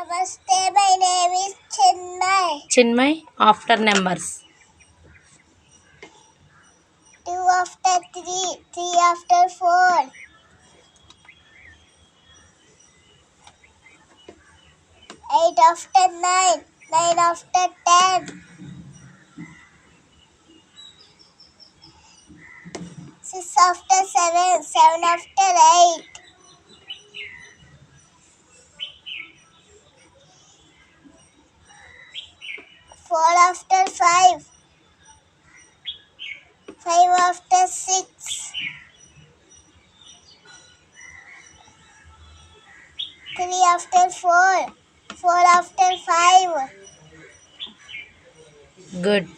Namaste, my name is Chinmayi. Chinmay, after numbers. 2 after 3, 3 after 4, 8 after 9, 9 after 10, 6 after 7, 7 after 8, 4 after 5, 5 after 6, 3 after 4, 4 after 5. Good.